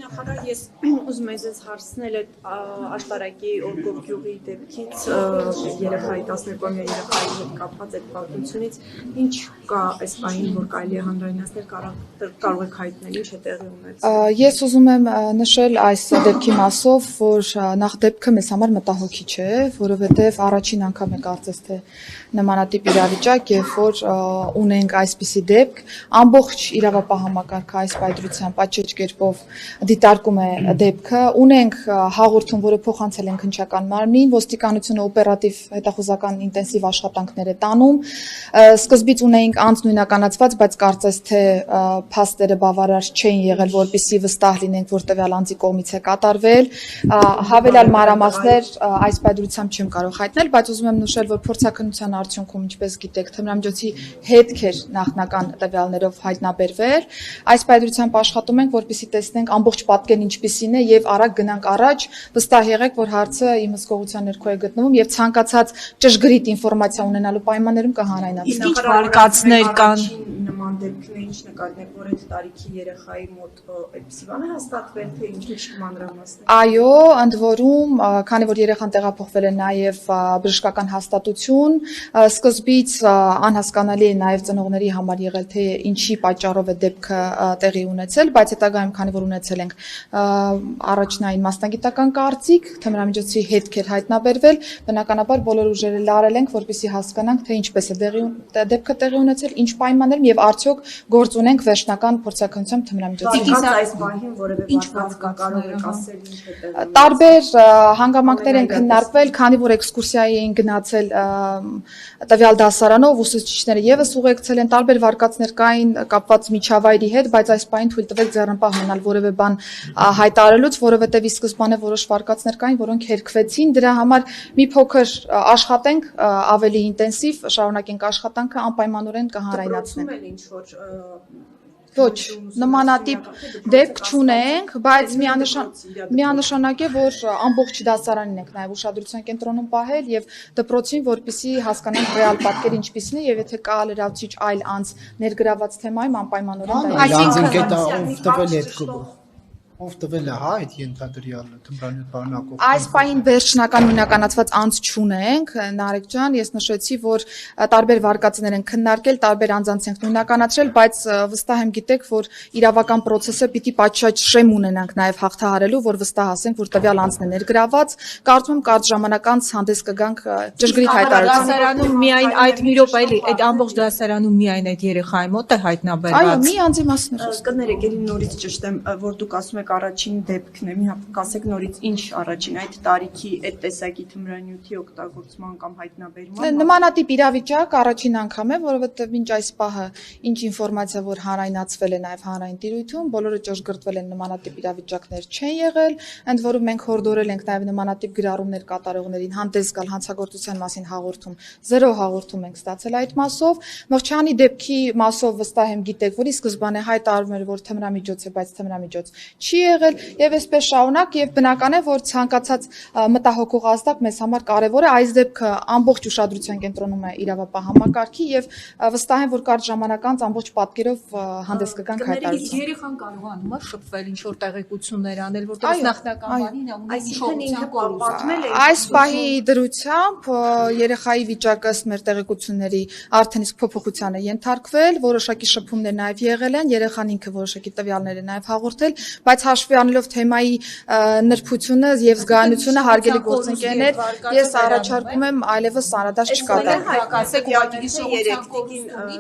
նախարար, ես ուզում եմ ձեզ հարցնել այդ աշտարակի օրգով գյուղի դեպքից երեխայի 12-ամյա երեխայի հետ կապված այդ պատմությունից ինչ կա այս պահին, որ կարելի է հանրայնացնել, կարող եք հայտնել, ինչ է տեղի ունեցել։ Ես ուզում եմ նշել այս դեպքի մասով, որ նախ դեպքը մեզ համար մտահոգիչ է, որովհետև առաջին անգամ է կարծես թե նմանատիպ իրավիճակ, երբ որ ունենք այսպիսի դեպք, ամբողջ իրավապահ այս պայծրությամբ աչեջ կերպով դիտարկում է դեպքը, ունենք հաղորդում, որը փոխանցել են քննչական մարմնին, ոստիկանությունը օպերատիվ հետախուզական ինտենսիվ աշխատանքներ է տանում, սկզբից ունեինք անձնույնականացված, բայց կարծես թե փաստերը բավարար չէին եղել, որպեսզի վստահ լինենք, որ տվյալ անձի կողմից է կատարվել, հավելյալ մանրամասներ այս պայծրությամբ չեմ կարող հայտնել, բայց ուզում եմ նշել, որ փորձաքննության արդյունքում, ինչպես գիտեք, թմրամիջոցի հետքեր նախնական տվյալներով հայտնաբերվել, այս պայծրությամբ աշխատում ենք, որպեսզի տեսնենք ամբողջ պատկերն ինչպիսին է եւ արագ գնանք առաջ, վստահ եղեք, որ հարցը իմ հսկողության ներքո է գտնվում եւ ցանկացած ճշգրիտ ինֆորմացիա ունենալու պայմաններում կհանրայնացնենք։ Ինչ վարկածներ կան նման դեպքներ, ինչ նկատենք, որ այդ տարիքի երեխայի մոտ այդպիսի բան է հաստատվել, թե ինչ մանրամասներ։ Այո, ընդ որում, քանի որ երեխան տեղափոխվել է նաեւ բժշկական հաստատություն, սկզբից անհասկանալի է նաեւ ծնողների համար եղել, թե ինչի պատճառով է դեպքը տեղի ունեցել, բայց հետագայում, քանի որ ունեցել ենք առաջնային մասնագիտական կարծիք, թմրամիջոցի հետքեր հայտնաբերվել, բնականաբար բոլոր ուժերը լարել ենք, որպեսզի հասկանանք, թե ինչպես է դեպքը տեղի ունեցել, ինչ պայմաններում եւ արդյոք գործ ունենք վերջնական փորձաքննությամբ թմրամիջոցի հետ։ Այս պահին որևէ վարկածներ կարող եք ասել ինչ է տեղի։ Տարբեր հանգամանքներ են քննարկվել, քանի որ էքսկուրսիայի էին գնացել տվյալ դասարանով, ուսուցիչները եւս ուղեկցել են, տարբեր վարկածներ կային կապված միջավայրի հետ, բայց այս պահին թույլ տվեք ձեռնպահ մնալ որևէ բան հայտարարելուց, որովհետեւ ի սկզբանե որոշ վարկածներ կային, որոնք հերքվեցին, դրա համար մի փոքր աշխատենք ավելի ինտենսիվ, շարունակենք աշխատանքը, անպայմանորեն կհանրայնացնենք։ Ոչ, նմանատիպ դեպք չունենք, բայց միանշանակ է, որ ամբողջ դասարանին ենք նաև ուշադրության կենտրոնում պահել եւ դպրոցին, որպեսզի հասկանանք ռեալ պատկերը ինչպիսին է եւ եթե կա լրացուցիչ այլ անձ ներգրաված թեմայում անպայմանորեն Ով տվել է, հա, այդ ենթադրյալը թմրանյութ պարունակող։ Այս պահին վերջնական նույնականացված անձ չունենք, Նարեկ ջան, ես նշեցի, որ տարբեր վարկածներ են քննարկել, տարբեր անձանց ենք նույնականացրել, բայց վստահ եմ գիտեք, որ իրավական process-ը պիտի պատշաճ շեմ ունենանք նաև հաղթահարելու, որ վստահ ասենք, որ տվյալ անձն է ներգրաված, կարծում եմ կարճ ժամանակ անց հանդես կգանք ճշգրիտ հայտարարությամբ։ Դասարանում միայն այդ մի րոպե էլի, այդ ամբողջ դասարանում միայն այդ երեխայի մոտ է հայտնաբերված։ Այո, մի անձի մասին է խոսքը։ Կներեք, ելի նորից ճշտեմ, որ դուք ասում եք առաջին դեպքն է, մի հատ կասեք նորից ինչ առաջին այդ տարիքի այդ տեսակի թմրանյութի օգտագործման կամ հայտնաբերման։ Նմանատիպ իրավիճակ առաջին անգամ է, որովհետև մինչ այս պահը ինչ ինֆորմացիա որ հանրայնացվել է նաև հանրային տիրույթում, բոլորը ճշգրտվել են նմանատիպ իրավիճակներ չեն եղել, ընդ որում մենք հորդորել ենք նաև նմանատիպ գրառումներ կատարողներին հանդես գալ հանցագործության մասին հաղորդում, 0 հաղորդում ենք ստացել այդ մասով, Մղջյանի դեպքի մասով վստահ եմ գիտեք, որ ի սկզբանե հայտարարում էր, որ թմրամիջոց է, բայց թմրամիջոց չի եղել եւ այսպես շարունակ եւ բնական է որ ցանկացած մտահոգող ազդակ մեզ համար կարեւոր է այս դեպքը ամբողջ ուշադրության կենտրոնում է իրավապահ համակարգի եւ վստահ եմ որ կարճ ժամանակ անց ամբողջ պատկերով հանդես կգանք հայտարարությամբ երեխան կարող է անմար շփվել ինչ որ տեղեկություններ անել որտեղ նախնական բանին ունի այս պահի դրությամբ երեխայի վիճակը ըստ մեր տեղեկությունների արդեն իսկ փոփոխության է ենթարկվել որոշակի շփումներ նաեւ եղել են երեխան ինքը որոշակի տվյալներ է նաեւ հաղորդել բայց հաշվի առնելով թեմայի նրբությունը եւ զգայունությունը հարգելի գործընկերներ ես առաջարկում եմ այլևս անդրադարձ չկատարել ասեք ուղղակի հիշողության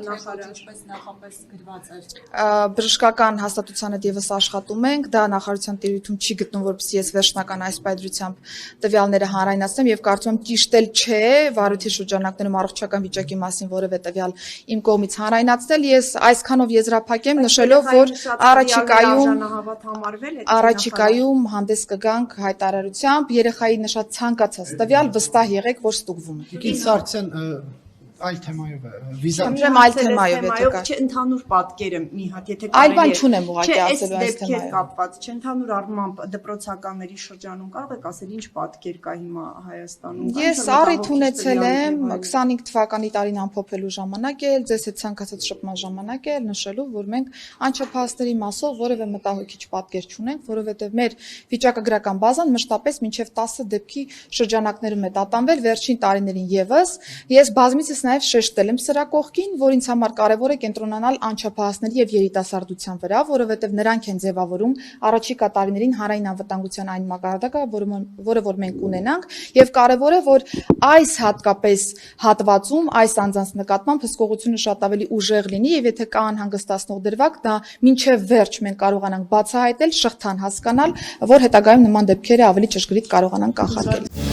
նախարարպես նախապես գրված էր բժշկական հաստատության հետ եւս աշխատում ենք դա նախարարության տիրույթում չի գտնում որպեսզի ես վերջնական այս պայծրությամբ տվյալները հանրայնացնեմ եւ կարծում եմ ճիշտ էլ չէ վարույթի շրջանակներում առողջական վիճակի մասին որևէ տվյալ իմ կողմից հանրայնացնել ես այսքանով եզրափակեմ նշելով որ Առաջիկայում հանդես կգանք հայտարարությամբ երեխայի նշած ցանկացած տվյալ վստահ եղեք որ ստուգվում է։ Իսկ արդեն այլ թեմայով է, վիզա։ Չեմ այլ թեմայով եթե չէ, ընդհանուր պատկերը մի հատ, եթե այլ բան չունեմ ուղղակի ասելու այս դեպքեր թեմայով։ կապված, չէ, ընդհանուր առմամբ դպրոցականների շրջանում կարող եք ասել ինչ պատկեր կա հիմա Հայաստանում։ Ես առիթ ունեցել եմ 25 թվականի տարին ամփոփելու ժամանակ էլ, ձեզ հետ ցանկացած շփման ժամանակ էլ նշելու, որ մենք անչափահասների մասով որևէ մտահոգիչ պատկեր չունենք, որովհետև մեր վիճակագրական բազան մշտապես մինչև 10 դեպքի շրջանակներում է տատանվել վերջին տարիներին եւս։ Ես բազմիցս նաև շեշտել եմ սրա կողքին, որ ինձ համար կարևոր է կենտրոնանալ անչափահասների եւ երիտասարդության վրա, որովհետեւ նրանք են ձևավորում առաջիկա տարիներին հանրային անվտանգության այն մակարդակը, որը որ մենք ունենանք, եւ կարևոր է, որ այս հատկապես հատվածում այս անձանց նկատմամբ հսկողությունը շատ ավելի ուժեղ լինի եւ եթե կա անհանգստացնող դրվագ, դա մինչեւ վերջ մենք կարողանանք բացահայտել, շղթան հասկանալ, որ հետագայում նման դեպքերը ավելի ճշգրիտ կարողանան կանխատեսել։